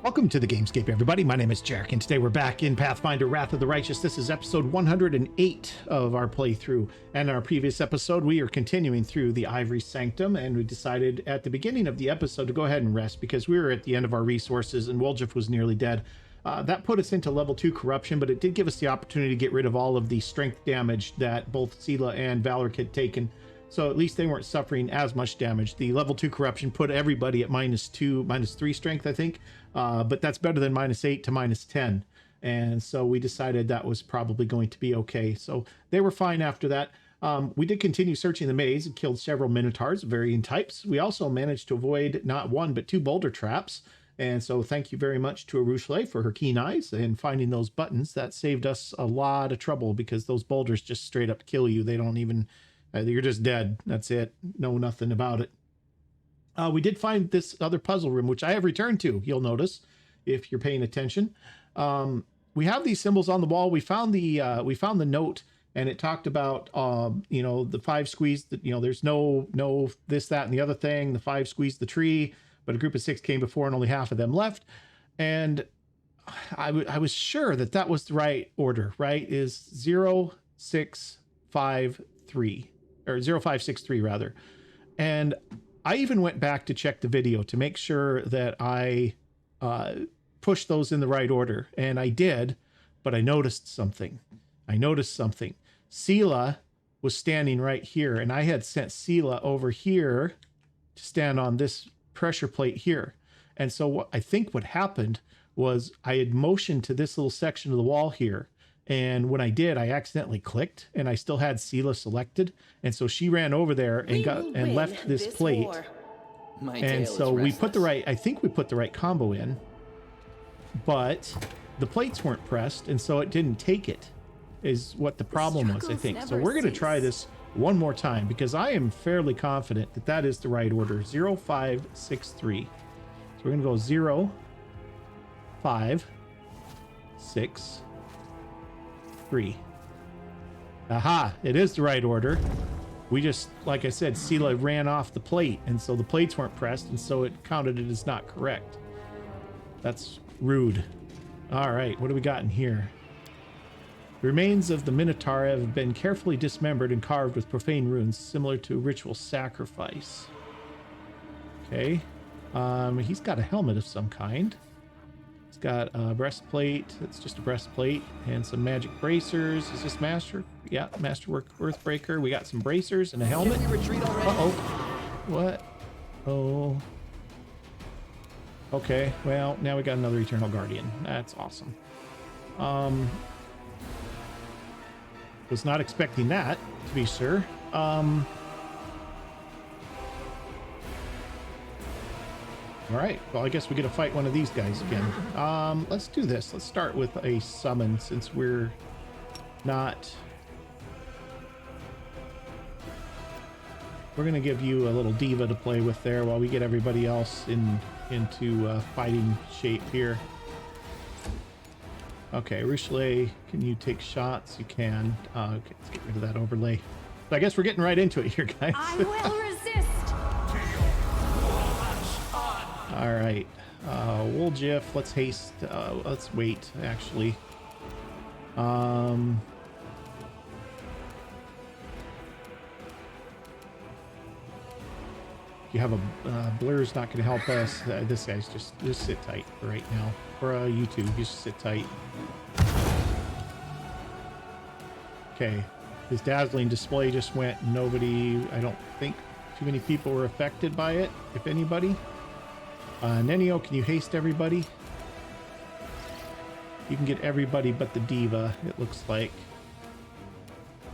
Welcome to the Gamescape, everybody. My name is Jarek, and today we're back in Pathfinder Wrath of the Righteous. This is episode 108 of our playthrough. And in our previous episode, we are continuing through the Ivory Sanctum, and we decided at the beginning of the episode to go ahead and rest because we were at the end of our resources and Woljif was nearly dead. That put us into level 2 corruption, but it did give us the opportunity to get rid of all of the strength damage that both Sela and Valric had taken. So at least they weren't suffering as much damage. The level 2 corruption put everybody at -2, -3 strength, I think. But that's better than -8 to -10. And so we decided that was probably going to be okay. So they were fine after that. We did continue searching the maze and killed several minotaurs of varying types. We also managed to avoid not one, but 2 boulder traps. And so thank you very much to Arushale for her keen eyes and finding those buttons. That saved us a lot of trouble because those boulders just straight up kill you. They don't even... you're just dead. That's it. Know nothing about it. We did find this other puzzle room, which I have returned to, you'll notice, if you're paying attention. We have these symbols on the wall. We found the note, and it talked about, the 5 squeezed, there's no this, that, and the other thing. The 5 squeezed the tree, but a group of 6 came before, and only half of them left. And I was sure that was the right order, right? Is 0, 6, 5, 3. Or 0563 rather. And I even went back to check the video to make sure that I pushed those in the right order. And I did, but I noticed something. Sela was standing right here, and I had sent Sela over here to stand on this pressure plate here. And so I think what happened was I had motioned to this little section of the wall here. And when I did, I accidentally clicked, and I still had Sela selected. And so she ran over there and left this plate. And so we put the right, I think we put the right combo in, but the plates weren't pressed, and so it didn't take it, is what the problem was, I think. So we're going to try this one more time because I am fairly confident that is the right order. 0563. So we're going to go 0, 5, 6, 3. Aha, it is the right order. We just, like I said, Sela ran off the plate, and so the plates weren't pressed, and so it counted it as not correct. That's rude. All right, what do we got in here? The remains of the Minotaur have been carefully dismembered and carved with profane runes, similar to a ritual sacrifice. Okay. He's got a helmet of some kind. He's got a breastplate. It's just a breastplate and some magic bracers. Is this master? Yeah, masterwork earthbreaker. We got some bracers and a helmet. Uh-oh. What? Oh. Okay, well, now we got another Eternal Guardian. That's awesome. Was not expecting that, to be sure. All right, well, I guess we get to fight one of these guys again. Let's do this. Let's start with a summon since we're not... We're going to give you a little diva to play with there while we get everybody else into fighting shape here. Okay, Arushale, can you take shots? You can. Okay, let's get rid of that overlay. So I guess we're getting right into it here, guys. I will resist! All right, Woljif, let's haste, let's wait, actually. You have a blur's not going to help us. This guy's just sit tight for right now. For YouTube, just sit tight. Okay, his dazzling display just went. Nobody, I don't think too many people were affected by it, if anybody. Nenio, can you haste everybody? You can get everybody but the diva, it looks like.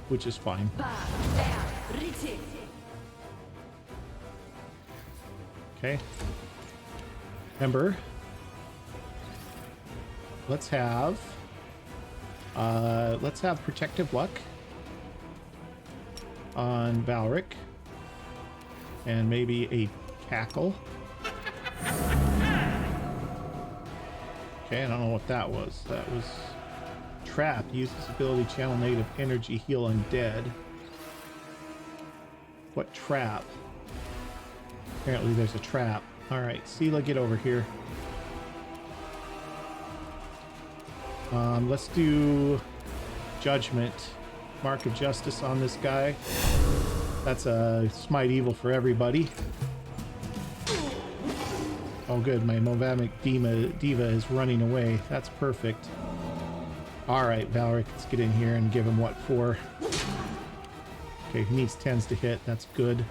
Which is fine. Okay. Remember, let's have protective luck on Valric. And maybe a cackle. Okay, I don't know what that was. That was trap. Use this ability to channel negative energy, heal undead. What trap? Apparently there's a trap. Alright, Sela, get over here. Let's do Judgment. Mark of Justice on this guy. That's a Smite Evil for everybody. Oh good, my Movamic Diva is running away. That's perfect. Alright, Valric, let's get in here and give him what for? Okay, he needs 10s to hit. That's good.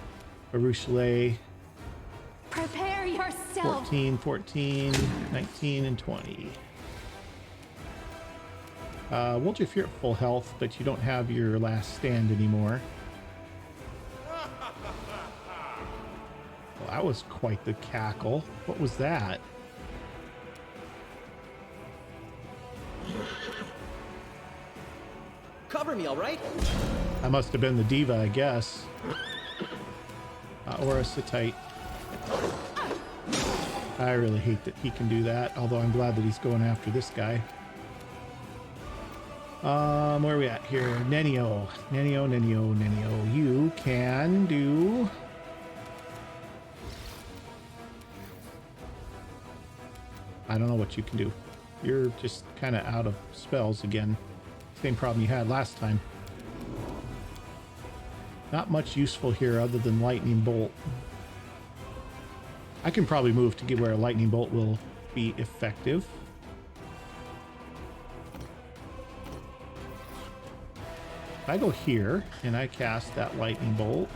Baruchele. Prepare yourself. 14, 14, 19, and 20. Wolf, if you're at full health, but you don't have your last stand anymore. Well, that was quite the cackle. What was that? Cover me, all right? That must have been the diva, I guess. Or a Sitite. I really hate that he can do that, although I'm glad that he's going after this guy. Where are we at here? Nenio. You can do... I don't know what you can do. You're just kind of out of spells again. Same problem you had last time. Not much useful here other than Lightning Bolt. I can probably move to get where a Lightning Bolt will be effective. If I go here and I cast that Lightning Bolt,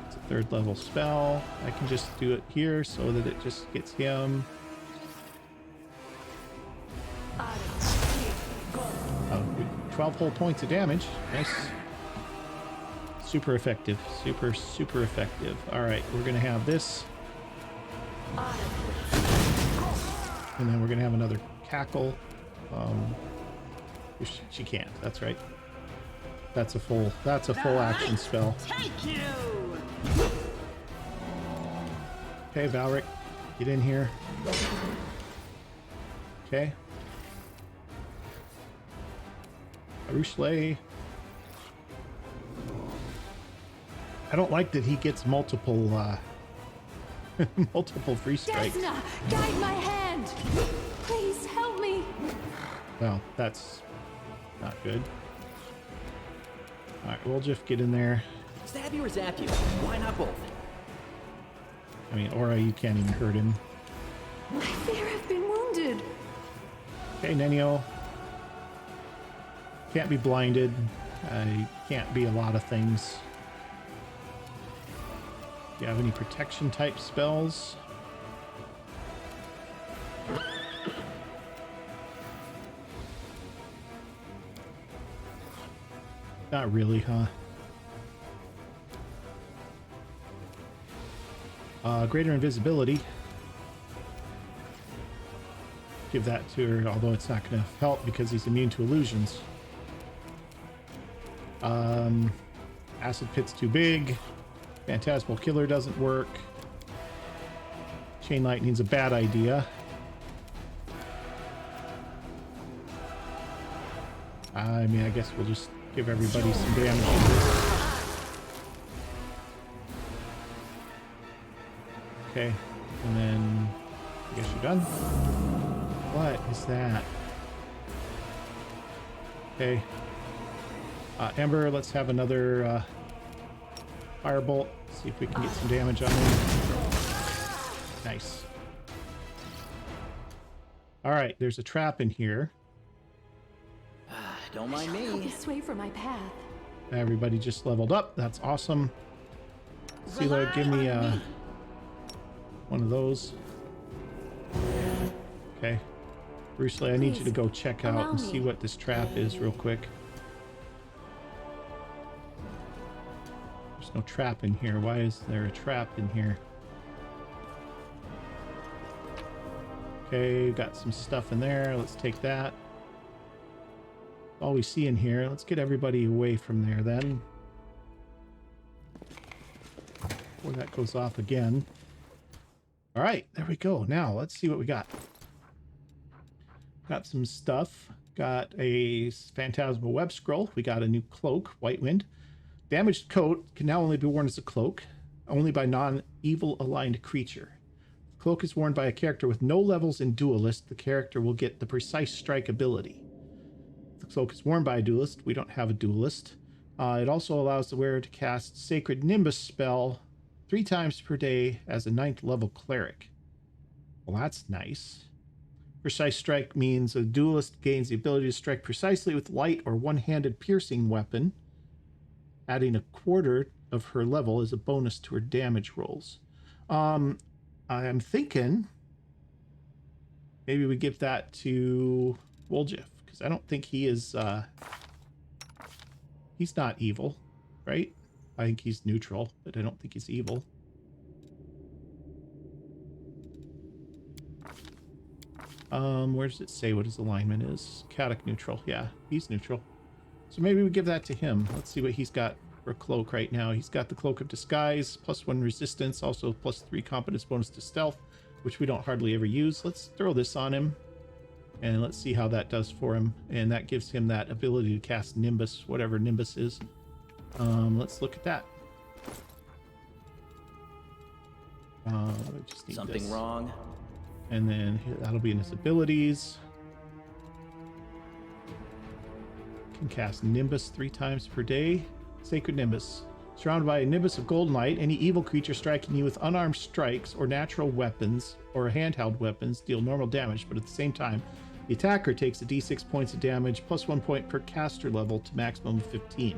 it's a 3rd level spell. I can just do it here so that it just gets him. 12 whole points of damage. Nice. Super effective. Super effective. Alright, we're going to have this. And then we're going to have another cackle. She can't. That's right. That's a full action spell. Take you. Okay, Valric, get in here. Okay. Baruchele. I don't like that he gets multiple multiple free strikes. Desna, guide my hand. Please help me. Well, that's not good. All right, we'll just get in there. Stab you or zap you? Why not both? I mean, Aura, you can't even hurt him. I fear I've been wounded. Okay, Nenio. Can't be blinded. Can't be a lot of things. Do you have any protection type spells? Not really, huh? Greater invisibility. Give that to her, although it's not going to help because he's immune to illusions. Acid Pit's too big. Phantasmal Killer doesn't work. Chain Lightning's a bad idea. I mean, I guess we'll just give everybody some damage to this. Okay, and then I guess you're done. What is that? Okay. Ember, let's have another firebolt. See if we can get some damage on him. Nice. All right, there's a trap in here. Don't mind Help me. me sway from my path. Everybody just leveled up. That's awesome. Sela, give me one of those. Okay. Baruchele, I need you to go check out and see what this trap is real quick. There's no trap in here. Why is there a trap in here? Okay, got some stuff in there. Let's take that. All we see in here. Let's get everybody away from there then. Before that goes off again. All right, there we go. Now let's see what we got. Got some stuff. Got a Phantasmal Web Scroll. We got a new cloak, White Wind. Damaged coat can now only be worn as a cloak, only by non-evil aligned creature. Cloak is worn by a character with no levels in Duelist. The character will get the Precise Strike ability. The cloak is worn by a Duelist. We don't have a Duelist. It also allows the wearer to cast Sacred Nimbus spell 3 times per day as a 9th level cleric. Well, that's nice. Precise Strike means a Duelist gains the ability to strike precisely with light or one-handed piercing weapon, adding a quarter of her level as a bonus to her damage rolls. I'm thinking maybe we give that to Woljif, because I don't think he is, he's not evil, right? I think he's neutral, but I don't think he's evil. Where does it say what his alignment is? Chaotic neutral. Yeah, he's neutral. So maybe we give that to him. Let's see what he's got for cloak right now. He's got the Cloak of Disguise, +1 resistance, also +3 competence bonus to stealth, which we don't hardly ever use. Let's throw this on him, and let's see how that does for him. And that gives him that ability to cast Nimbus, whatever Nimbus is. Let's look at that. I just need Something this. wrong? And then that'll be in his abilities. Can cast Nimbus 3 times per day. Sacred Nimbus. Surrounded by a Nimbus of golden light, any evil creature striking you with unarmed strikes or natural weapons or handheld weapons deal normal damage, but at the same time, the attacker takes a d6 points of damage +1 point per caster level to maximum of 15.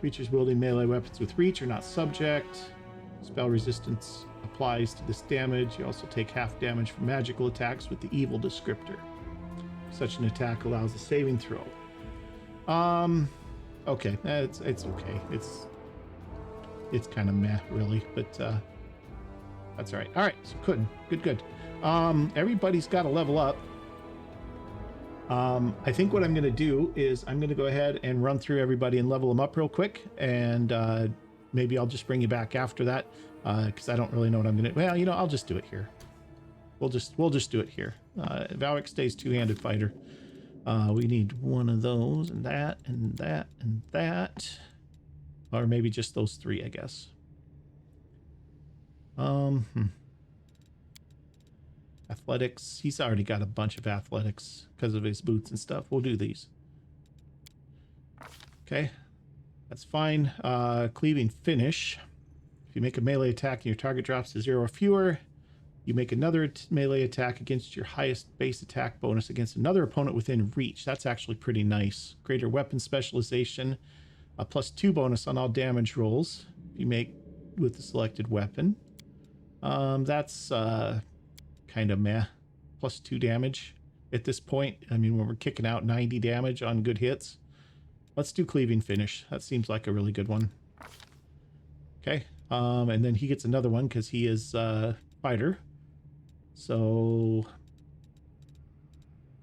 Creatures wielding melee weapons with reach are not subject. Spell resistance applies to this damage. You also take half damage from magical attacks with the evil descriptor. Such an attack allows a saving throw. Okay, it's okay. It's kind of meh, really, but that's all right. All right, so good. Everybody's got to level up. I think what I'm going to do is I'm going to go ahead and run through everybody and level them up real quick, and maybe I'll just bring you back after that, because I don't really know what I'm going to... Well, you know, I'll just do it here. We'll just do it here. Valric stays two-handed fighter. We need one of those, and that, and that, and that. Or maybe just those 3, I guess. Athletics. He's already got a bunch of athletics because of his boots and stuff. We'll do these. Okay. That's fine. Cleaving finish. If you make a melee attack and your target drops to 0 or fewer, you make another melee attack against your highest base attack bonus against another opponent within reach. That's actually pretty nice. Greater weapon specialization. A +2 bonus on all damage rolls you make with the selected weapon. That's kind of meh. +2 damage at this point. I mean, when we're kicking out 90 damage on good hits. Let's do cleaving finish. That seems like a really good one. Okay. And then he gets another one because he is fighter. So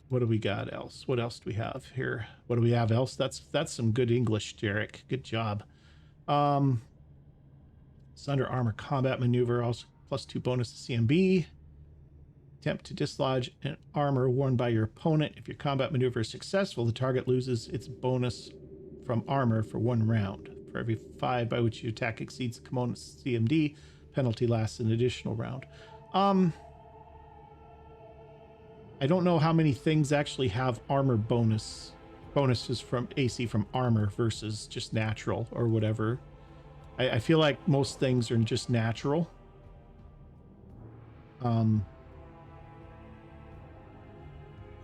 what do we got else? What else do we have here? What do we have else? That's some good English, Jarek. Good job. It's under armor combat maneuver, also +2 bonus to CMB. Attempt to dislodge an armor worn by your opponent. If your combat maneuver is successful, the target loses its bonus from armor for 1 round. For every 5 by which your attack exceeds the component's CMD, penalty lasts an additional round. I don't know how many things actually have armor bonuses from AC from armor versus just natural or whatever. I feel like most things are just natural.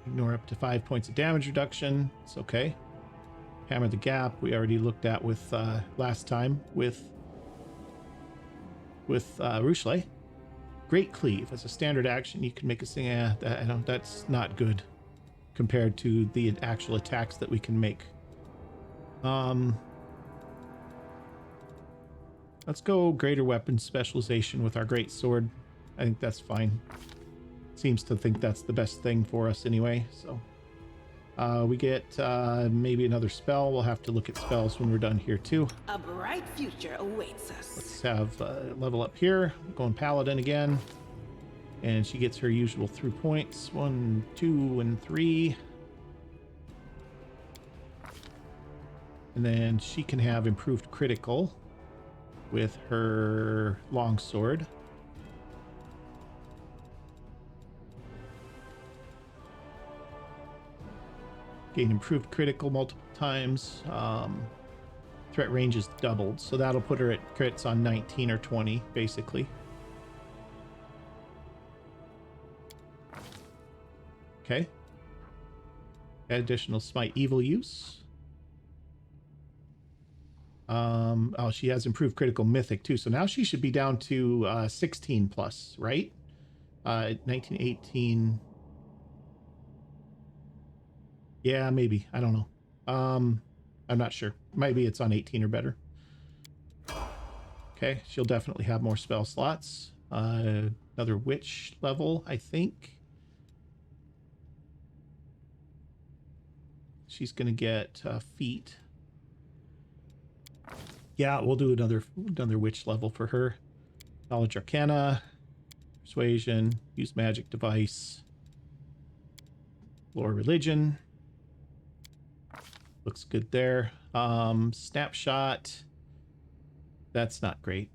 Ignore up to 5 points of damage reduction. It's okay. Hammer the Gap. We already looked at with last time with Ruchle. Great Cleave. As a standard action, you can make a thing. That's not good compared to the actual attacks that we can make. Let's go greater weapon specialization with our great sword. I think that's fine. Seems to think that's the best thing for us anyway. So we get maybe another spell. We'll have to look at spells when we're done here too. A bright future awaits us. Let's have level up here. Going Paladin again. And she gets her usual through points. 1, 2, and 3. And then she can have improved critical with her longsword. Gain improved critical multiple times. Threat range is doubled, so that'll put her at crits on 19 or 20, basically. Okay. Add additional smite evil use. Oh, she has improved critical mythic too, so now she should be down to 16 plus, right? 19, 18. Yeah, maybe. I don't know. I'm not sure. Maybe it's on 18 or better. Okay, she'll definitely have more spell slots. Another witch level, I think. She's gonna get feet. Yeah, we'll do another witch level for her. Knowledge Arcana, Persuasion, use magic device, Lore Religion. Looks good there. Snapshot. That's not great.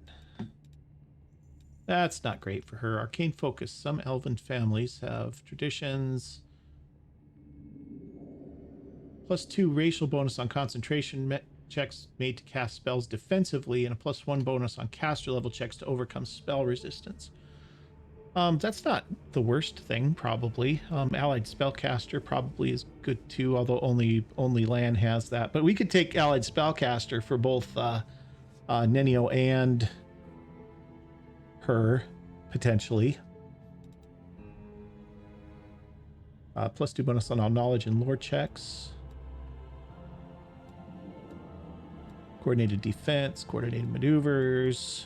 That's not great for her. Arcane Focus. Some elven families have traditions. +2 racial bonus on concentration checks made to cast spells defensively, and a +1 bonus on caster level checks to overcome spell resistance. That's not the worst thing, probably. Allied Spellcaster probably is good too, although only Lan has that. But we could take Allied Spellcaster for both Nenio and her, potentially. +2 bonus on all knowledge and lore checks. Coordinated defense, coordinated maneuvers.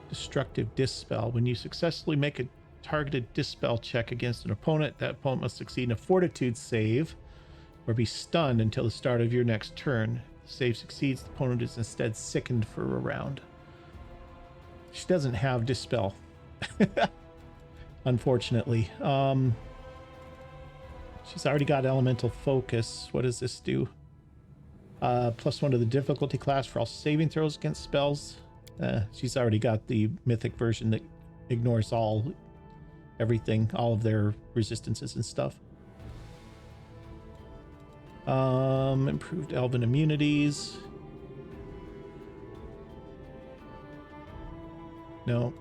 Destructive Dispel. When you successfully make a targeted Dispel check against an opponent, that opponent must succeed in a Fortitude save or be stunned until the start of your next turn. If the save succeeds, the opponent is instead sickened for a round. She doesn't have Dispel. Unfortunately. She's already got Elemental Focus. What does this do? +1 to the difficulty class for all saving throws against spells. She's already got the mythic version that ignores everything, all of their resistances and stuff. Improved elven immunities. No.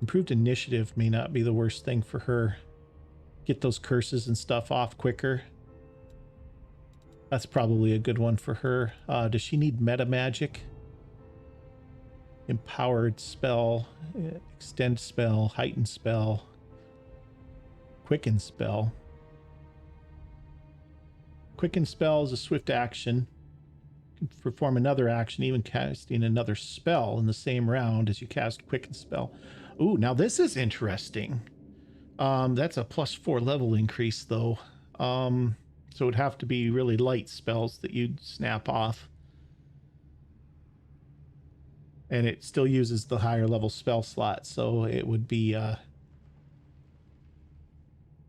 Improved initiative may not be the worst thing for her. Get those curses and stuff off quicker. That's probably a good one for her. Does she need meta magic? Empowered spell, extend spell, heightened spell, quicken spell. Quicken spell is a swift action. You can perform another action, even casting another spell in the same round as you cast quicken spell. Ooh, now this is interesting. That's a +4 level increase though. So it would have to be really light spells that you'd snap off. And it still uses the higher level spell slot, so it would be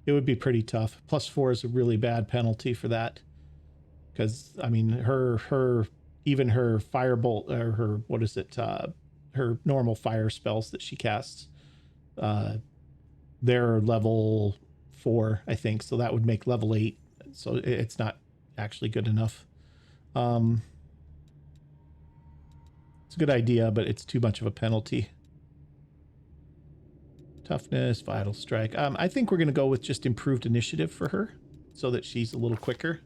pretty tough. +4 is a really bad penalty for that, because I mean even her firebolt, or her, what is it, her normal fire spells that she casts, they're level 4, I think, so that would make level 8, so it's not actually good enough. It's a good idea, but it's too much of a penalty. Toughness, Vital Strike. I think we're going to go with just improved initiative for her so that she's a little quicker.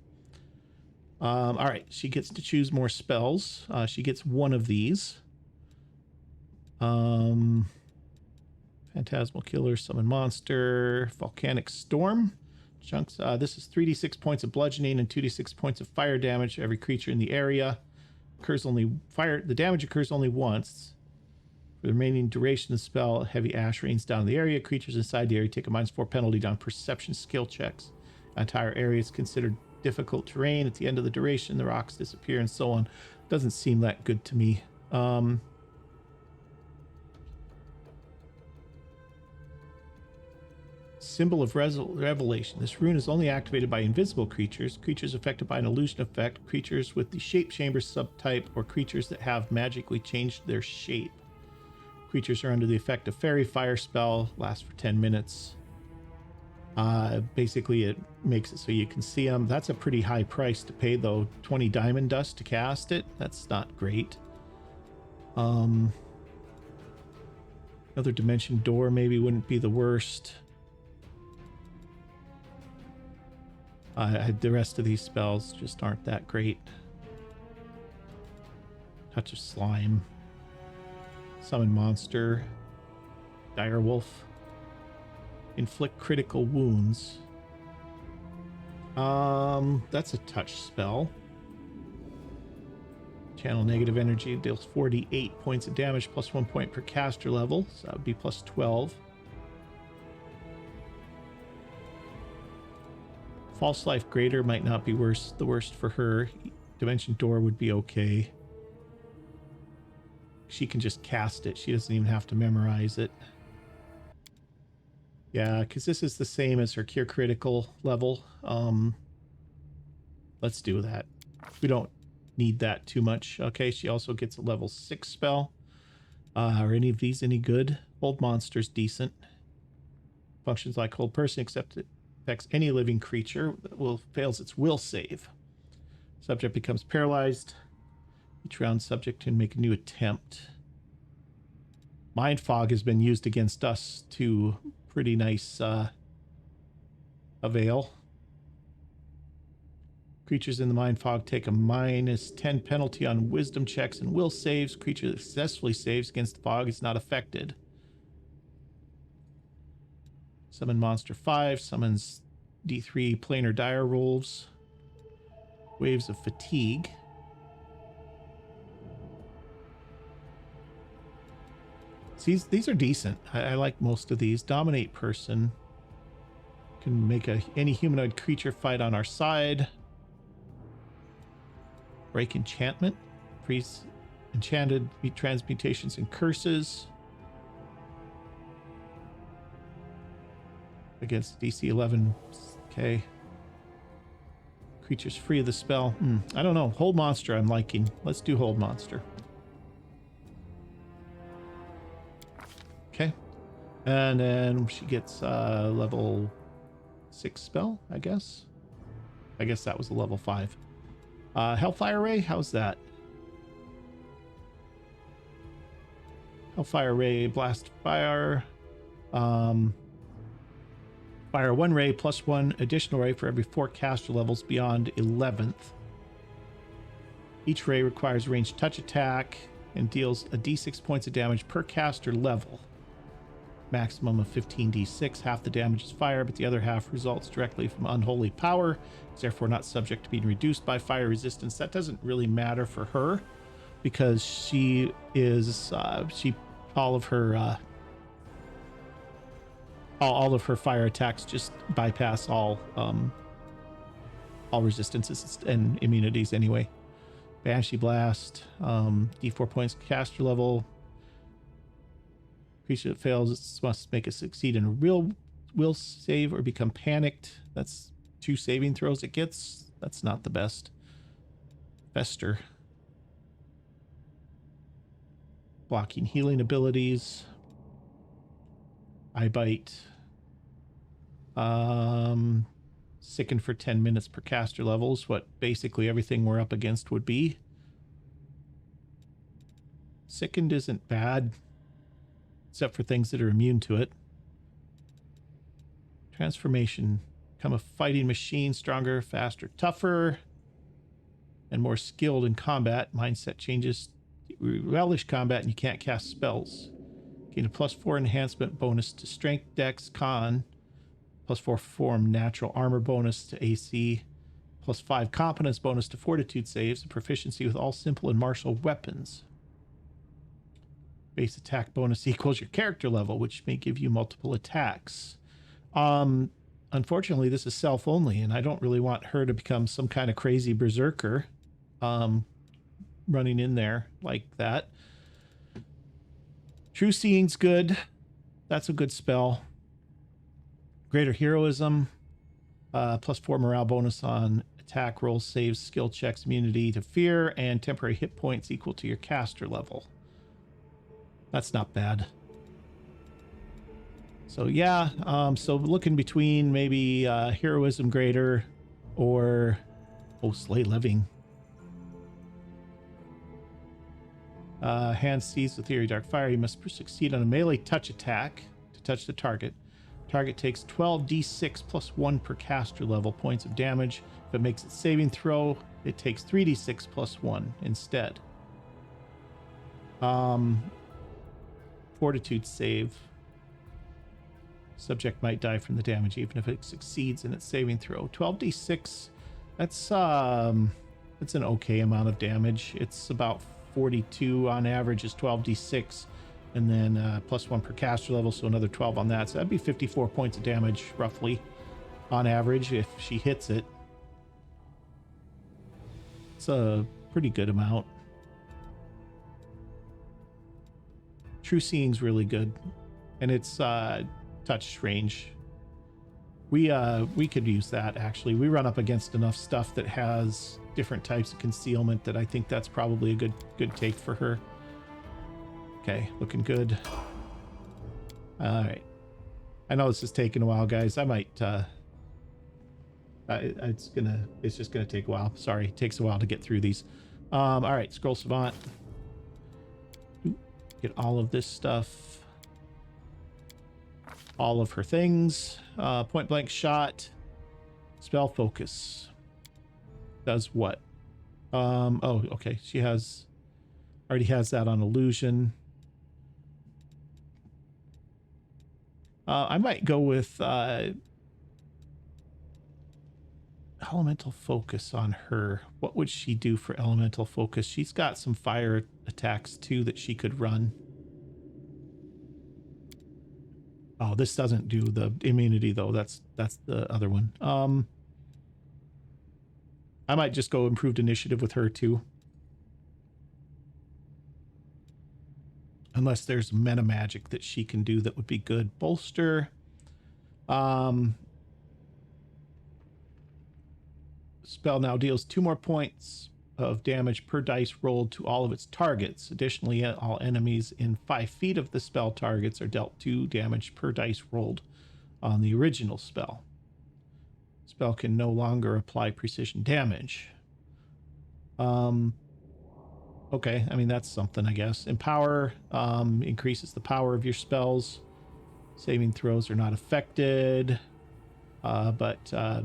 All right, she gets to choose more spells. She gets one of these. Phantasmal Killer, Summon Monster, Volcanic Storm. Chunks. This is 3d6 points of bludgeoning and 2d6 points of fire damage to every creature in the area. The damage occurs only once. For the remaining duration of the spell, heavy ash rains down the area. Creatures inside the area take a -4 penalty on perception skill checks. The entire area is considered difficult terrain. At the end of the duration, the rocks disappear and so on. Doesn't seem that good to me. Symbol of Revelation. This rune is only activated by invisible creatures, creatures affected by an illusion effect, creatures with the shape chamber subtype, or creatures that have magically changed their shape. Creatures are under the effect of fairy fire spell, lasts for 10 minutes. Basically, it makes it so you can see them. That's a pretty high price to pay, though. 20 diamond dust to cast it. That's not great. Another dimension door maybe wouldn't be the worst. The rest of these spells just aren't that great. Touch of Slime. Summon Monster. Direwolf. Inflict critical wounds. That's a touch spell. Channel negative energy, deals 48 points of damage plus 1 point per caster level, so that would be plus 12. False Life Greater might not be the worst for her. Dimension Door would be okay. She can just cast it. She doesn't even have to memorize it. Yeah, because this is the same as her Cure Critical level. Let's do that. We don't need that too much. Okay, she also gets a level 6 spell. Are any of these any good? Hold Monster's decent. Functions like Hold Person, except it affects any living creature that fails its will save. Subject becomes paralyzed. Each round, subject can make a new attempt. Mind Fog has been used against us to pretty nice avail. Creatures in the Mind Fog take a -10 penalty on wisdom checks and will saves. Creature that successfully saves against the fog is not affected. Summon Monster 5. Summons D3 Planar Dire Wolves. Waves of Fatigue. These are decent. I like most of these. Dominate Person. Can make any humanoid creature fight on our side. Break Enchantment. Freeze enchanted transmutations and curses. Against DC 11. Okay. Creatures free of the spell. I don't know. Hold Monster I'm liking. Let's do Hold Monster. Okay. And then she gets level 6 spell, I guess. I guess that was a level 5. Hellfire Ray, how's that? Hellfire Ray, Blast Fire. Fire 1 ray plus 1 additional ray for every 4 caster levels beyond 11th. Each ray requires ranged touch attack and deals a d6 points of damage per caster level. Maximum of 15d6. Half the damage is fire, but the other half results directly from unholy power. It's therefore not subject to being reduced by fire resistance. That doesn't really matter for her because she is all of her fire attacks just bypass all resistances and immunities anyway. Banshee Blast, d4 points caster level. Creature that fails must make it succeed in a real will save or become panicked. That's 2 saving throws it gets. That's not the best. Fester. Blocking healing abilities. Eye Bite. Sicken for 10 minutes per caster levels, what basically everything we're up against would be. Sickened isn't bad, except for things that are immune to it. Transformation. Become a fighting machine, stronger, faster, tougher, and more skilled in combat. Mindset changes. You relish combat and you can't cast spells. Gain a +4 enhancement bonus to strength, dex, con. +4 form natural armor bonus to AC. +5 competence bonus to fortitude saves. And proficiency with all simple and martial weapons. Base attack bonus equals your character level, which may give you multiple attacks. Unfortunately, this is self only, and I don't really want her to become some kind of crazy berserker running in there like that. True Seeing's good. That's a good spell. Greater Heroism. +4 morale bonus on attack rolls, saves, skill checks, immunity to fear, and temporary hit points equal to your caster level. That's not bad. So yeah, so looking between maybe heroism greater or slay living. Hand seized with Eerie Dark Fire. You must succeed on a melee touch attack to touch the target. Target takes 12d6 plus 1 per caster level points of damage. If it makes its saving throw, it takes 3d6 plus 1 instead. Fortitude save. Subject might die from the damage even if it succeeds in its saving throw. 12d6, that's an okay amount of damage. It's about 42 on average is 12d6, and then plus 1 per caster level, so another 12 on that. So that'd be 54 points of damage roughly on average if she hits it. It's a pretty good amount. True Seeing's really good, and it's touch range. We could use that actually. We run up against enough stuff that has different types of concealment that I think that's probably a good take for her. Okay, looking good. All right. I know this is taking a while, guys. I might it's just gonna take a while. Sorry, it takes a while to get through these. All right, Scroll Savant. Get all of this stuff. All of her things. Point blank shot. Spell focus. Does what? Oh, okay. She already has that on illusion. I might go with elemental focus on her. What would she do for elemental focus? She's got some fire attacks too that she could run. Oh, this doesn't do the immunity though. That's the other one. I might just go improved initiative with her too. Unless there's meta magic that she can do that would be good. Bolster. Spell now deals 2 more points of damage per dice rolled to all of its targets. Additionally, all enemies in 5 feet of the spell targets are dealt 2 damage per dice rolled on the original spell. Spell can no longer apply precision damage. Okay, I mean, that's something, I guess. Empower increases the power of your spells. Saving throws are not affected, but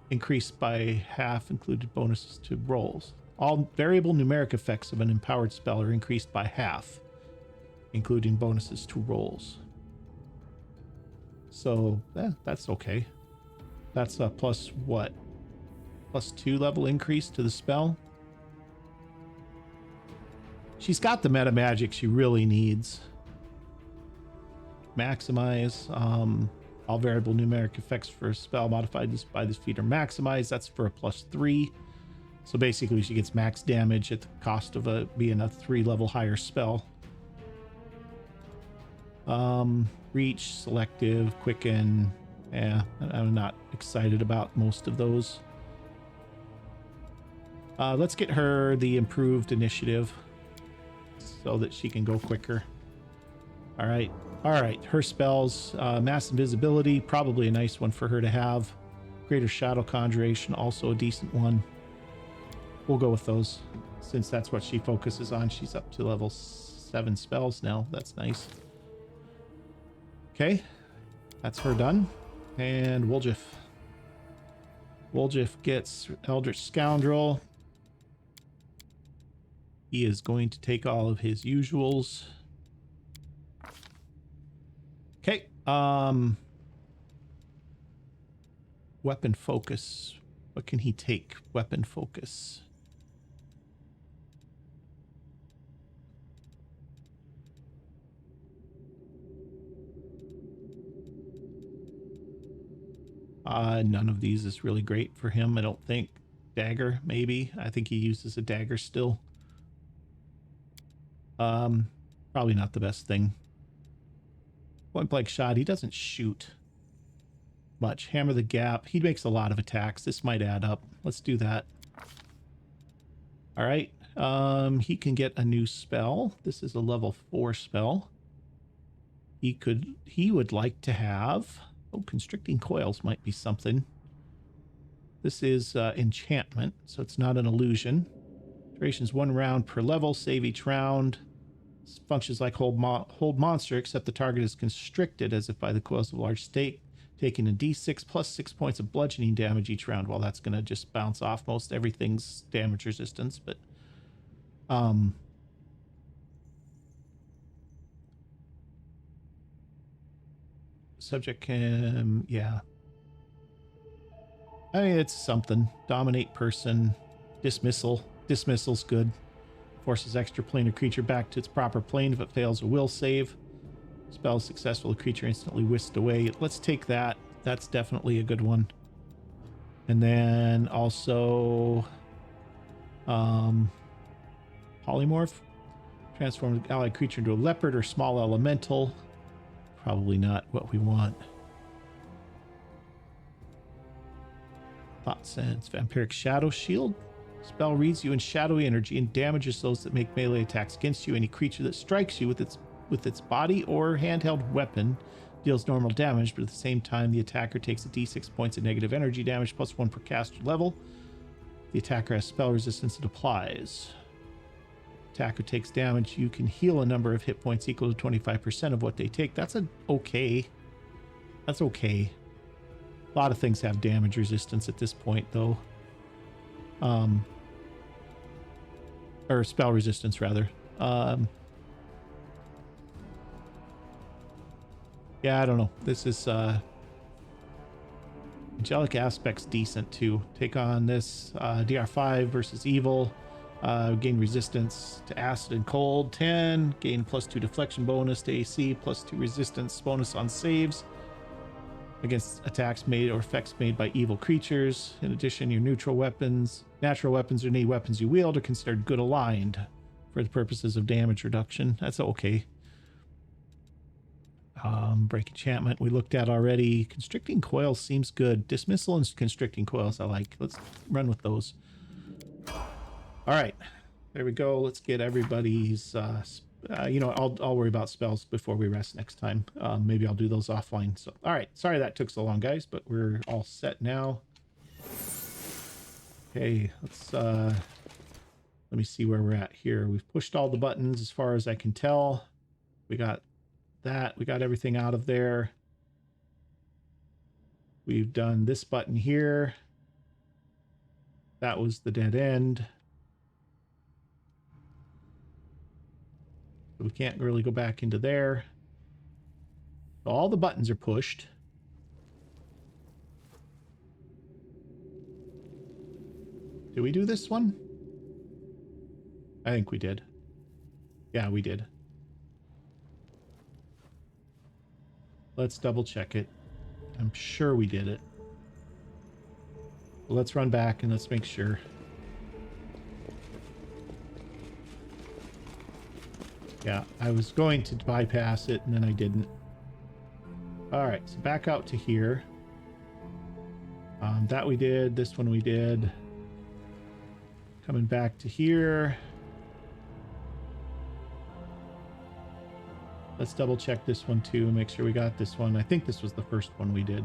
increased by half, included bonuses to rolls. All variable numeric effects of an empowered spell are increased by half, including bonuses to rolls. So that's okay. That's a plus what? +2 level increase to the spell. She's got the meta magic she really needs. Maximize. All variable numeric effects for a spell modified by this feat are maximized. That's for a +3. So basically she gets max damage at the cost of being a 3 level higher spell. Reach, selective, quicken. Yeah, I'm not excited about most of those. Let's get her the improved initiative so that she can go quicker. All right. Her spells, mass invisibility, probably a nice one for her to have. Greater shadow conjuration, also a decent one. We'll go with those since that's what she focuses on. She's up to level 7 spells now. That's nice. Okay, that's her done. And Woljif. Woljif gets Eldritch Scoundrel. He is going to take all of his usuals. Okay. Weapon focus. What can he take? Weapon focus. None of these is really great for him, I don't think. Dagger, maybe. I think he uses a dagger still. Probably not the best thing. Point blank shot. He doesn't shoot much. Hammer the gap. He makes a lot of attacks. This might add up. Let's do that. All right. He can get a new spell. This is a level 4 spell. he would like to have, oh, constricting coils might be something. This is enchantment, so it's not an illusion. Duration's 1 round per level, save each round. Functions like hold monster, except the target is constricted as if by the coils of a large stake, taking a d6 plus 6 points of bludgeoning damage each round. Well, that's going to just bounce off most everything's damage resistance, but subject can, yeah. I mean, it's something. Dominate person, dismissal. Dismissal's good. Forces extraplanar creature back to its proper plane if it fails a will save. Spell successful, the creature instantly whisked away. Let's take that. That's definitely a good one. And then also polymorph. Transform the allied creature into a leopard or small elemental. Probably not what we want. Thought sense. Vampiric shadow shield. Spell reads you in shadowy energy and damages those that make melee attacks against you. Any creature that strikes you with its body or handheld weapon deals normal damage, but at the same time the attacker takes a d6 points of negative energy damage plus 1 per caster level. The attacker has spell resistance that applies. Attacker takes damage. You can heal a number of hit points equal to 25% of what they take. That's okay. That's okay. A lot of things have damage resistance at this point, though. Or spell resistance, rather. Yeah, I don't know. This is angelic aspect's decent too. Take on this DR5 versus evil. Gain resistance to acid and cold 10. Gain +2 deflection bonus to AC, +2 resistance bonus on saves against attacks made or effects made by evil creatures. In addition, your natural weapons, or any weapons you wield are considered good aligned for the purposes of damage reduction. That's okay. Break enchantment we looked at already. Constricting coils seems good. Dismissal and constricting coils I like. Let's run with those. All right, there we go. Let's get everybody's I'll worry about spells before we rest next time. Maybe I'll do those offline. So all right, sorry that took so long, guys, but we're all set now. Okay, let's let me see where we're at here. We've pushed all the buttons as far as I can tell. We got that. We got everything out of there. We've done this button here. That was the dead end. So we can't really go back into there. So all the buttons are pushed. Did we do this one? I think we did. Yeah, we did. Let's double check it. I'm sure we did it. Let's run back and let's make sure. Yeah, I was going to bypass it and then I didn't. All right, so back out to here. That we did. This one we did. Coming back to here. Let's double check this one too and make sure we got this one. I think this was the first one we did.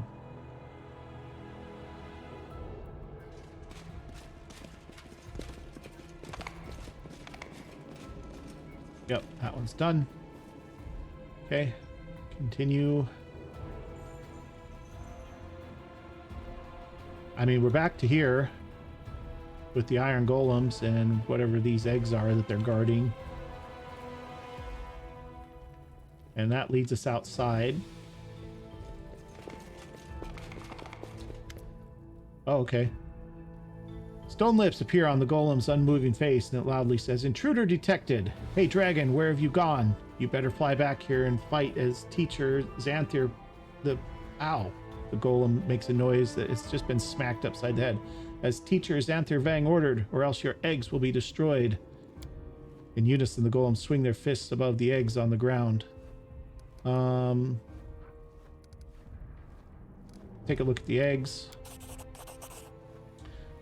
Yep, that one's done. Okay, continue. I mean, we're back to here with the iron golems and whatever these eggs are that they're guarding. And that leads us outside. Oh, okay. Stone lips appear on the golem's unmoving face, and it loudly says, "Intruder detected. Hey, dragon, where have you gone? You better fly back here and fight as teacher Xanthir Ow. The golem makes a noise that it's just been smacked upside the head. As teacher Xanthir Vang ordered, or else your eggs will be destroyed." In unison, the golems swing their fists above the eggs on the ground. Take a look at the eggs.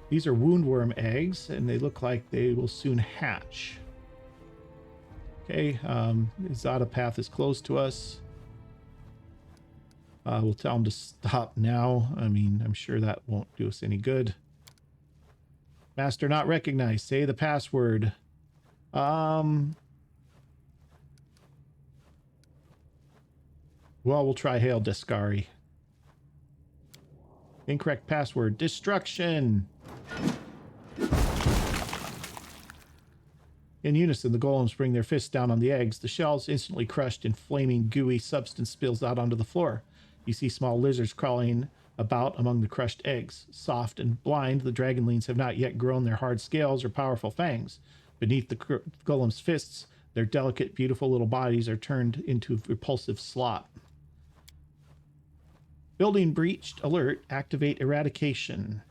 These are woundworm eggs, and they look like they will soon hatch. Okay, Zada path is close to us. We'll tell them to stop now. I mean, I'm sure that won't do us any good. Master not recognized. Say the password. Well, we'll try Hail Discari. Incorrect password. Destruction. In unison, the golems bring their fists down on the eggs. The shells instantly crushed and flaming, gooey substance spills out onto the floor. You see small lizards crawling about among the crushed eggs. Soft and blind, the dragonlings have not yet grown their hard scales or powerful fangs. Beneath the golem's fists, their delicate, beautiful little bodies are turned into repulsive slop. Building breached. Alert. Activate eradication.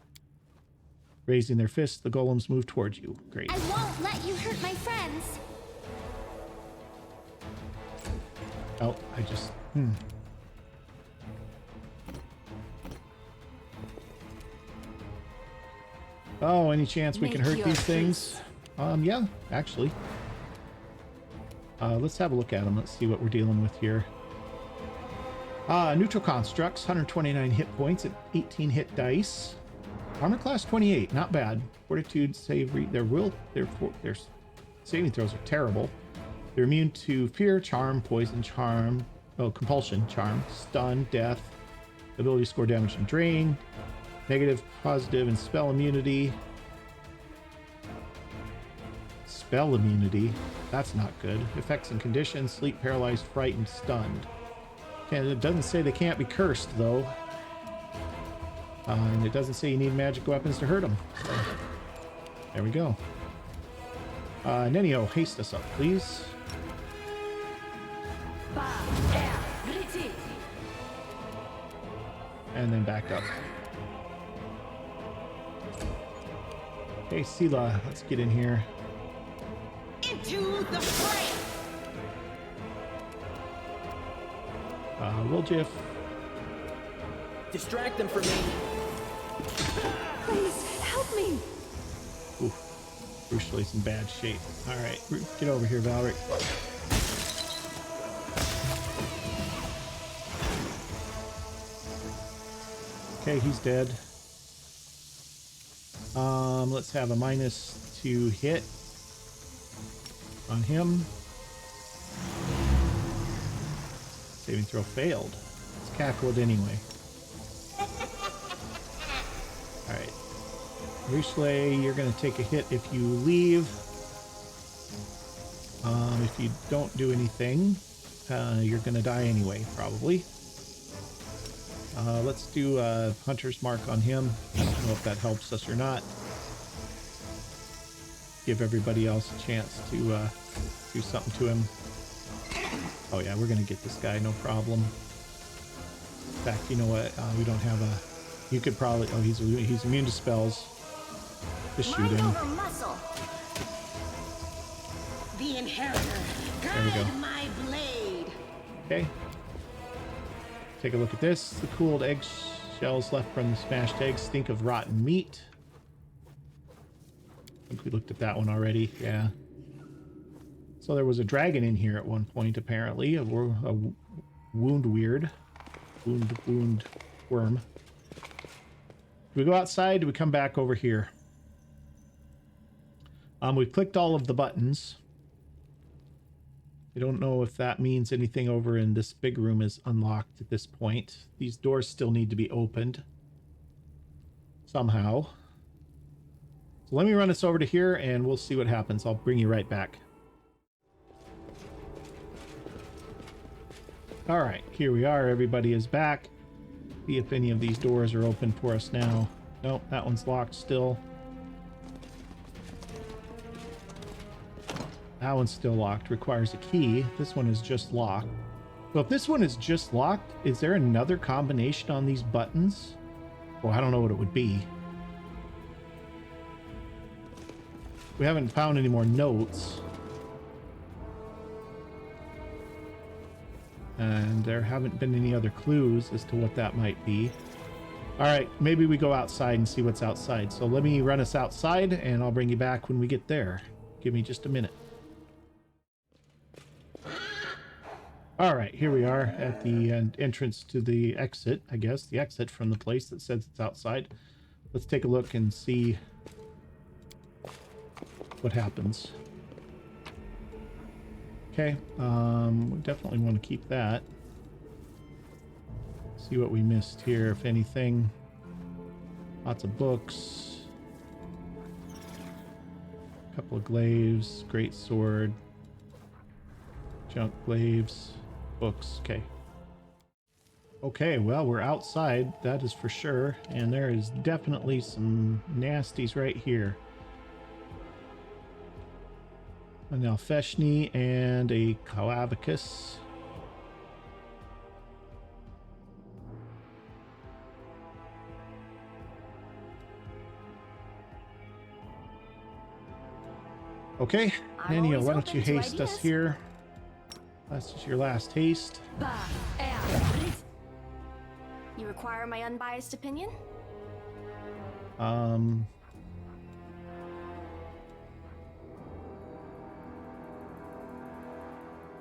Raising their fists, the golems move towards you. Great. I won't let you hurt my friends. Oh, I just... Oh, any chance we can Make hurt your these things? Yeah, actually. Let's have a look at them. Let's see what we're dealing with here. Neutral constructs, 129 hit points at 18 hit dice. Armor class 28, not bad. Fortitude, savory. Their saving throws are terrible. They're immune to fear, charm, poison, charm, compulsion, charm, stun, death, ability to score damage and drain, negative, positive, and spell immunity. Spell immunity, that's not good. Effects and conditions, sleep, paralyzed, frightened, stunned. And it doesn't say they can't be cursed, though. And it doesn't say you need magic weapons to hurt them. So, there we go. Nenio, haste us up, please. And then back up. Okay, Sela, let's get in here. Into the fray! Wiljiff. Distract them from me. Please, help me. Ooh, Bruce in bad shape. All right, get over here, Valric. Okay, he's dead. Let's have a -2 hit on him. Saving throw failed. Let's cackle it anyway. Alright. Rushley, you're going to take a hit if you leave. If you don't do anything, you're going to die anyway, probably. Let's do a Hunter's Mark on him. I don't know if that helps us or not. Give everybody else a chance to do something to him. Oh yeah, we're going to get this guy, no problem. In fact, you know what? We don't have a... You could probably... Oh, he's immune to spells. Just shoot him. Muscle. The inheritor. There we go. Guide my blade. Okay. Take a look at this. The cooled egg shells left from the smashed eggs stink of rotten meat. I think we looked at that one already. Yeah. So there was a dragon in here at one point, apparently. A wound weird. Wound worm. Do we go outside? Do we come back over here? We've clicked all of the buttons. I don't know if that means anything over in this big room is unlocked at this point. These doors still need to be opened. Somehow. So let me run us over to here and we'll see what happens. I'll bring you right back. All right, here we are. Everybody is back. See if any of these doors are open for us now. Nope, that one's locked still. That one's still locked. Requires a key. This one is just locked. So if this one is just locked, is there another combination on these buttons? Well, I don't know what it would be. We haven't found any more notes. And there haven't been any other clues as to what that might be. All right, maybe we go outside and see what's outside. So let me run us outside and I'll bring you back when we get there. Give me just a minute. All right, here we are at the entrance to the exit, I guess. The exit from the place that says it's outside. Let's take a look and see what happens. Okay, we definitely want to keep that. See what we missed here, if anything. Lots of books. A couple of glaives, great sword. Junk glaives, books, okay. Okay, well, we're outside, that is for sure. And there is definitely some nasties right here. An Alfeshni and a Clavicus. Okay, Nania, why don't you haste us here? That's just your last haste. You require my unbiased opinion?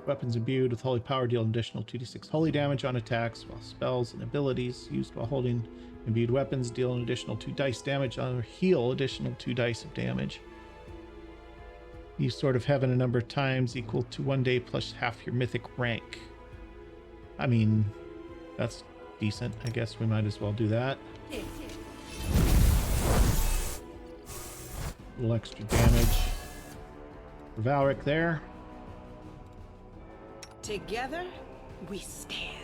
Weapons imbued with holy power deal an additional 2d6 holy damage on attacks, while spells and abilities used while holding imbued weapons deal an additional 2 dice damage on or heal additional 2 dice of damage. You sort of heaven a number of times equal to 1 day plus half your mythic rank. I mean, that's decent. I guess we might as well do that. A little extra damage for Valric there. Together, we stand.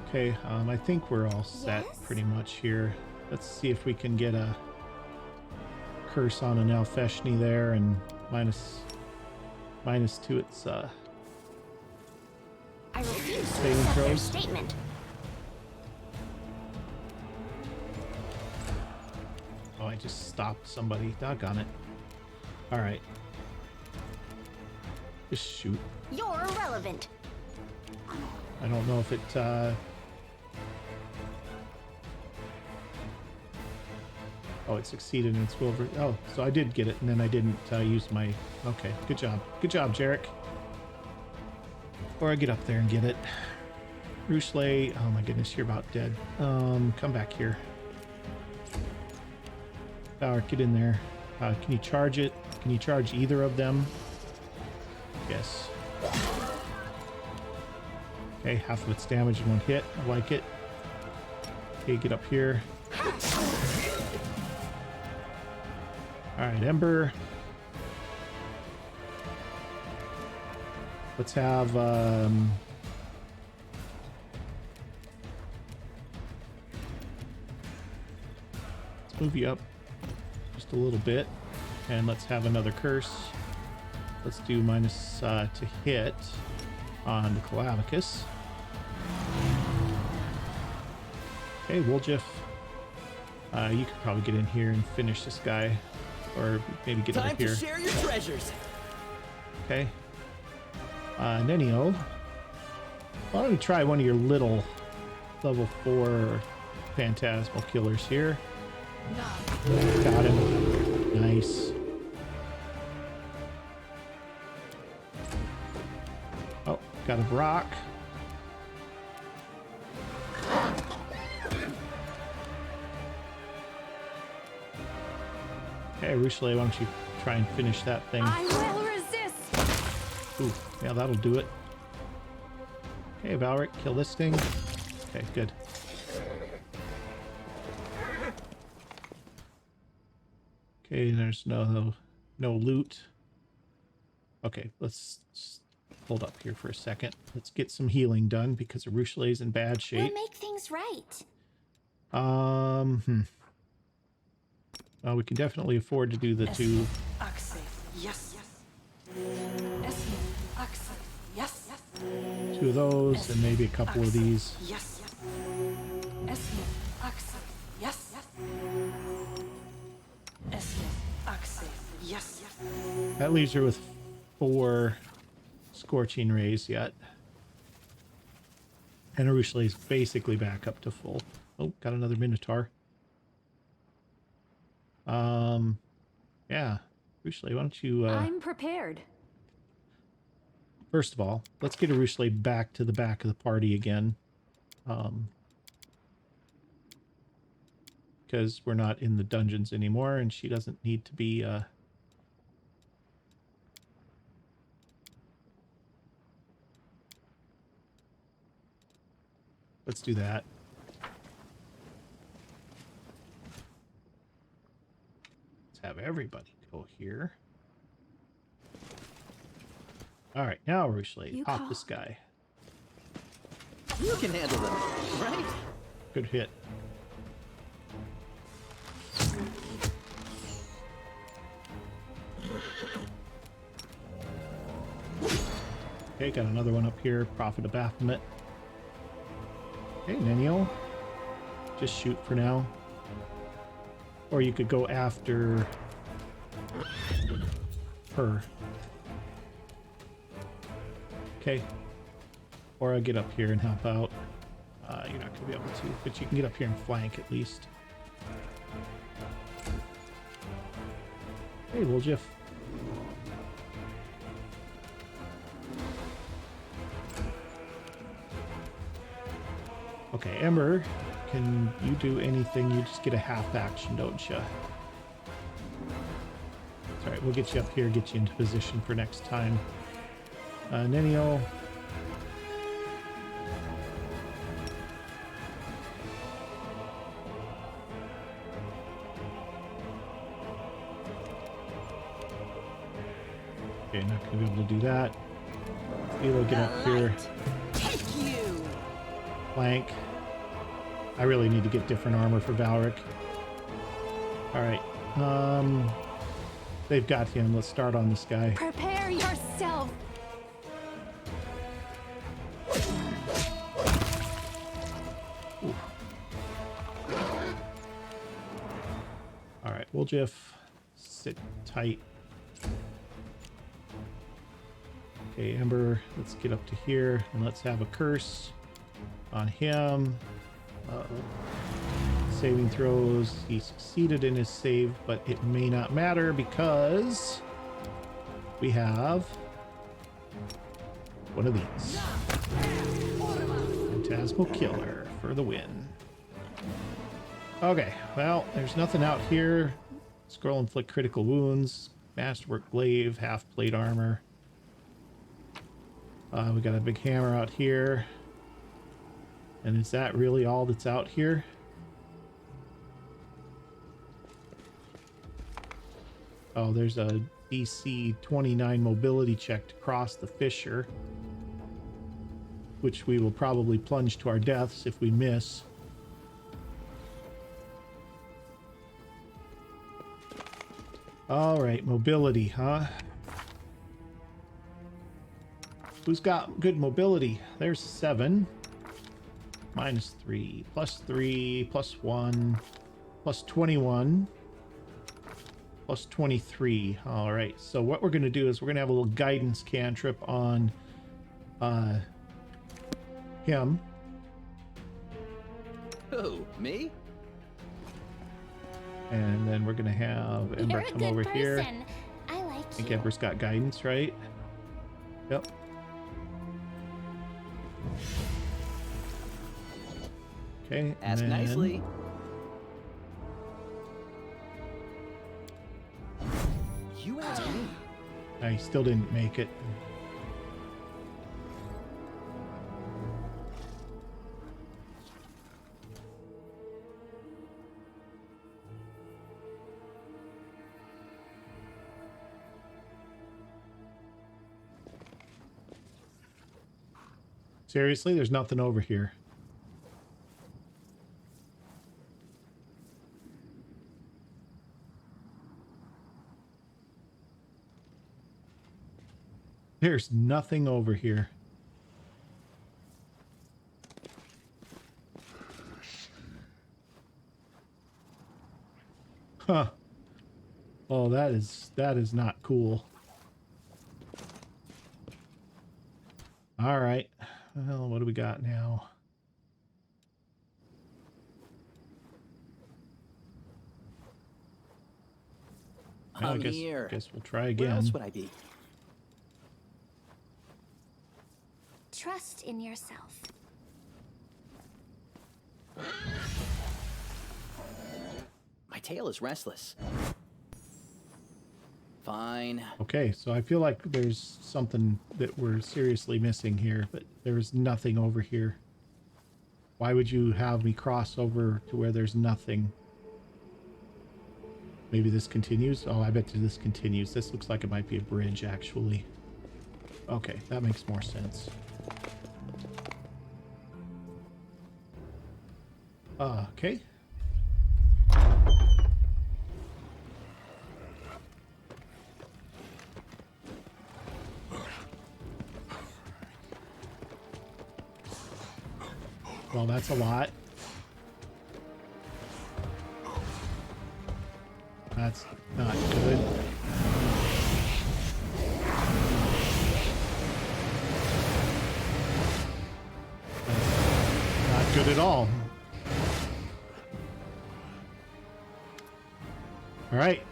Okay, I think we're all set pretty much here. Let's see if we can get a curse on an Alfeshni there and minus 2 its I refuse to saving accept their throws. statement. Oh, I just stopped somebody. Doggone it. Alright. Just shoot. You're irrelevant. I don't know if it, Oh, it succeeded in its will. Oh, so I did get it, and then I didn't use my... Okay, good job. Good job, Jarek. Before I get up there and get it. Roochley, oh my goodness, you're about dead. Come back here. Valric, get in there. Can you charge it? Can you charge either of them? Yes. Okay, half of its damage in one hit. I like it. Okay, get up here. Alright, Ember. Let's have, let's move you up just a little bit. And let's have another curse. Let's do minus to hit on the Clavicus. Okay, Woljif. You could probably get in here and finish this guy. Or maybe get over Time here. to share your treasures. Okay. Nenio. Why don't we try one of your little level 4 phantasmal killers here? Got him. Nice. Oh, got a Brock. Okay, Roochley, why don't you try and finish that thing? I will resist. Ooh, yeah, that'll do it. Okay, Valric, kill this thing. Okay, good. Okay, there's no loot. Okay, let's hold up here for a second. Let's get some healing done because Roochley's in bad shape. We'll make things right. Well, we can definitely afford to do the two. Yes. Two of those and maybe a couple of these. Yes. That leaves her with 4 scorching rays yet. And Roochley's basically back up to full. Oh, got another Minotaur. Yeah. Rushleigh, why don't you... I'm prepared. First of all, let's get Rushleigh back to the back of the party again. Because we're not in the dungeons anymore, and she doesn't need to be... Let's do that. Let's have everybody go here. All right, now Rushleigh, You pop call. this guy. You can handle them, right? Good hit. Okay, got another one up here. Prophet of Baphomet. Okay, Nenio. Just shoot for now. Or you could go after her. Okay. Or I get up here and help out. You're not going to be able to, but you can get up here and flank at least. Hey, Woljeff. Okay, Ember, can you do anything? You just get a half action, don't you? It's alright, we'll get you up here, get you into position for next time. Nenio. Okay, not gonna be able to do that. Elo, get up here. Take you. Flank. I really need to get different armor for Valric. Alright. They've got him. Let's start on this guy. Prepare yourself. Alright, Woljeff, sit tight. Okay, Ember, let's get up to here and let's have a curse on him. Saving throws. He succeeded in his save, but it may not matter because we have one of these. Phantasmal Killer for the win. Okay, well, there's nothing out here. Scroll inflict critical wounds. Masterwork glaive, half plate armor. We got a big hammer out here. And is that really all that's out here? Oh, there's a DC 29 mobility check to cross the fissure, which we will probably plunge to our deaths if we miss. All right, mobility, huh? Who's got good mobility? There's 7. -3, +3, +1, +21, +23. All right, so what we're going to do is we're going to have a little guidance cantrip on him. Who, me? And then we're going to have Ember You're a come good over here. person. I like I think you. Ember's got guidance, right? Yep. Okay. Ask and then nicely. You asked me. I still didn't make it. Seriously, there's nothing over here. There's nothing over here. Huh. Oh, that is not cool. All right. Well, what do we got now? Well, I'm here. Guess we'll try Where again. else would I be? Trust in yourself. My tail is restless. Fine. Okay, so I feel like there's something that we're seriously missing here, but there's nothing over here. Why would you have me cross over to where there's nothing? Maybe this continues? Oh, I bet you this continues. This looks like it might be a bridge, actually. Okay, that makes more sense. Okay. Well, that's a lot. That's not good. That's not good at all. All right.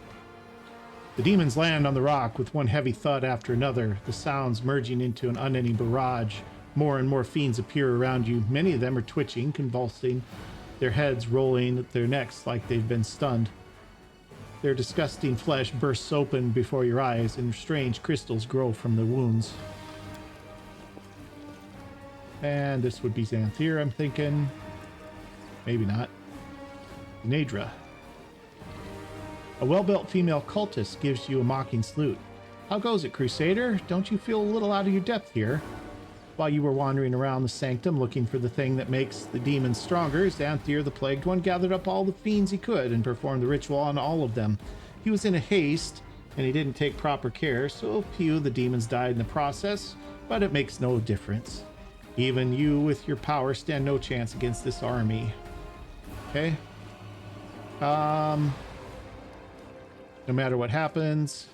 The demons land on the rock with one heavy thud after another, the sounds merging into an unending barrage. More and more fiends appear around you. Many of them are twitching, convulsing, their heads rolling their necks like they've been stunned. Their disgusting flesh bursts open before your eyes, and strange crystals grow from the wounds. And this would be Xanthir, I'm thinking. Maybe not. Nadra. A well-built female cultist gives you a mocking salute. How goes it, Crusader? Don't you feel a little out of your depth here? While you were wandering around the Sanctum looking for the thing that makes the demons stronger, Xanthir, the Plagued One, gathered up all the fiends he could and performed the ritual on all of them. He was in a haste, and he didn't take proper care, so a few of the demons died in the process, but it makes no difference. Even you, with your power, stand no chance against this army. Okay? No matter what happens,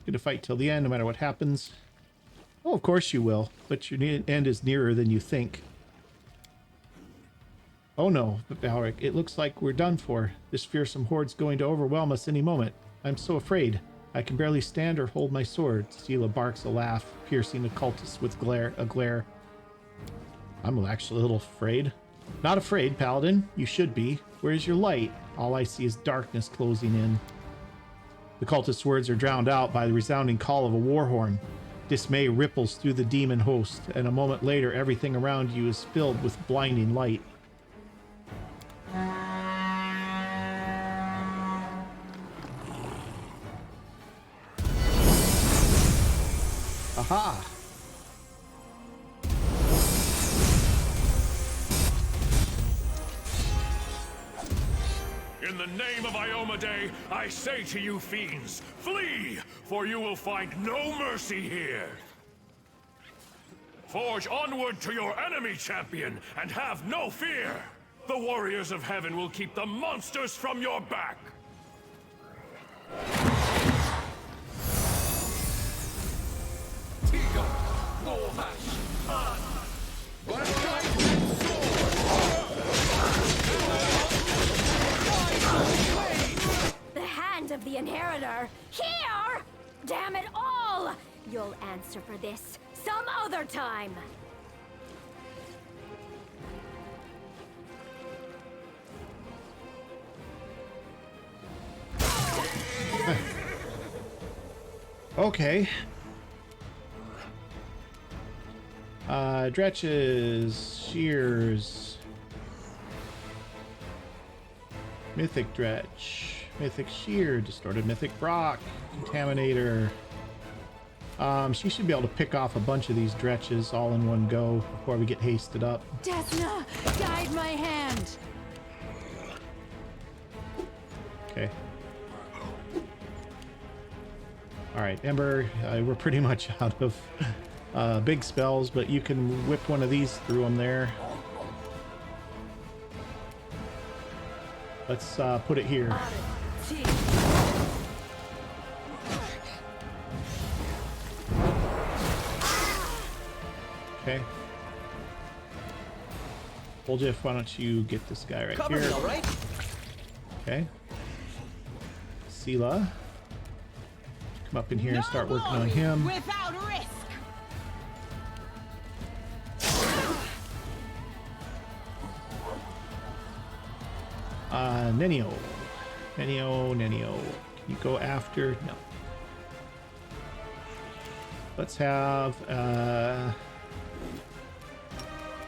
gonna fight till the end, no matter what happens. Oh, of course you will, but your end is nearer than you think. Oh no, Valric, it looks like we're done for. This fearsome horde's going to overwhelm us any moment. I'm so afraid. I can barely stand or hold my sword. Sela barks a laugh, piercing the cultist with a glare. I'm actually a little afraid. Not afraid, Paladin. You should be. Where's your light? All I see is darkness closing in. The cultist's words are drowned out by the resounding call of a war horn. Dismay ripples through the demon host, and a moment later, everything around you is filled with blinding light. Aha! In the name of Iomedae, I say to you fiends, flee, for you will find no mercy here. Forge onward to your enemy, champion, and have no fear. The warriors of heaven will keep the monsters from your back. The hand of the inheritor! Here! Damn it all! You'll answer for this some other time! Okay. Dretches, shears, mythic dretch, mythic shear, distorted mythic rock, contaminator. She should be able to pick off a bunch of these dretches all in one go before we get hasted up. Desna, guide my hand! Okay. All right, Ember, we're pretty much out of big spells, but you can whip one of these through them there. Let's put it here. Okay. Woljeff, why don't you get this guy right Cover here? me, all right? Okay. Sela. Come up in here and start working on him. Without risk. Nenio. Nenio. Can you go after? No. Let's have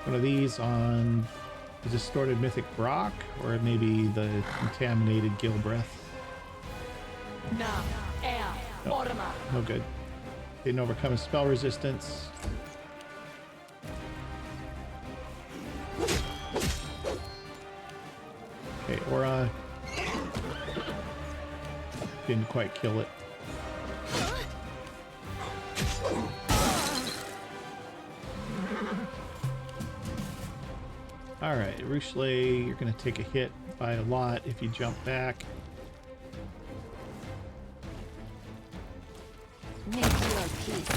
one of these on the distorted mythic Brock, or maybe the contaminated Gilbreth. No, no good. Didn't overcome his spell resistance. Okay, Aura. Didn't quite kill it. All right, Rochelet, you're going to take a hit by a lot if you jump back. Make your peace.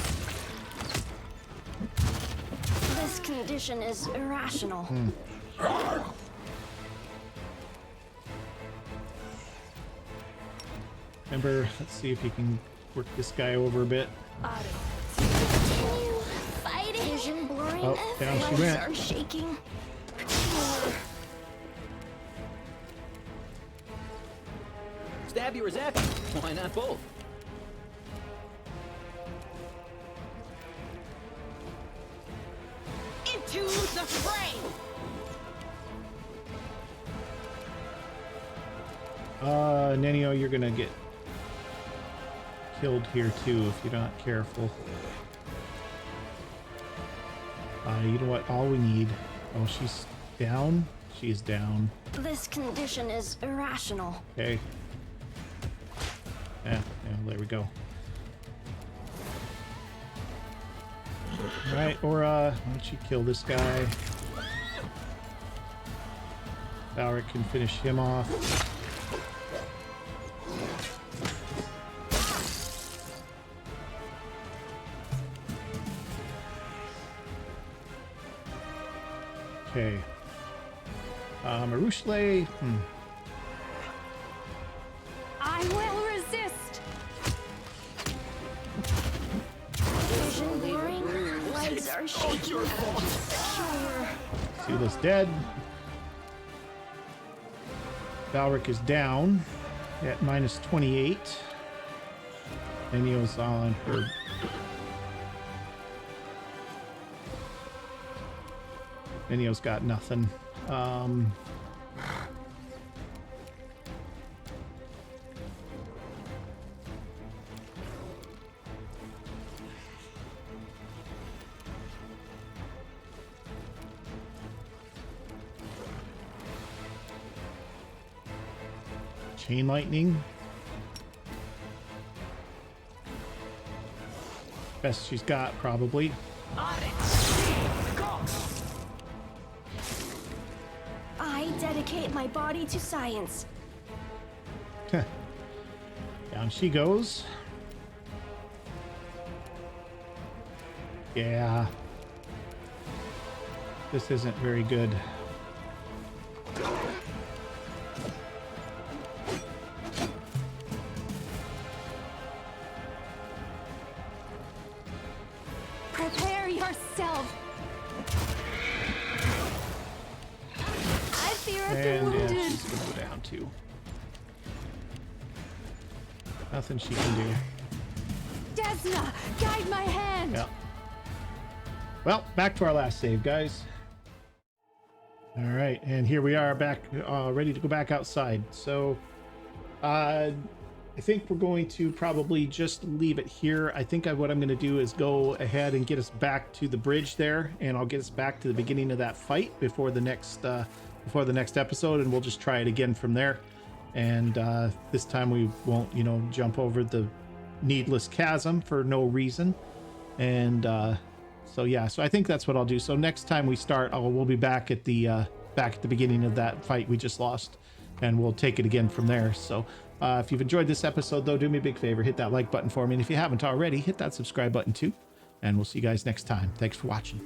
This condition is irrational. Remember, let's see if you can work this guy over a bit. Fighting. Vision blurring. Oh, down she Legs went. are shaking. Stab you or zap you. Why not both? Into the fray. Nenio, you're gonna get killed here too if you're not careful. You know what? All we need. Oh, she's down. She is down. This condition is irrational. Okay. Yeah, there we go. All right, Aura, why don't you kill this guy? Valric can finish him off. Okay. Rochelet. I will resist. Vision blurring. Legs are shaking. Sela's dead. Valric is down at minus 28. Nenio's on her. Nenio's got nothing. Chain lightning. Best she's got, probably. I dedicate my body to science. Down she goes. Yeah. This isn't very good. Prepare yourself. I fear I've been And yeah, wounded. she's gonna go down too. Nothing she can do. Desna, guide my hand. Yeah. Well, back to our last save, guys. All right, and here we are back, ready to go back outside. So, I think we're going to probably just leave it here. I think what I'm going to do is go ahead and get us back to the bridge there, and I'll get us back to the beginning of that fight before the next episode, and we'll just try it again from there. And this time we won't, jump over the needless chasm for no reason. And so I think that's what I'll do. So next time we start, we'll be back at the beginning of that fight we just lost, and we'll take it again from there. So if you've enjoyed this episode, though, do me a big favor, hit that like button for me, and if you haven't already, hit that subscribe button too, and we'll see you guys next time. Thanks for watching.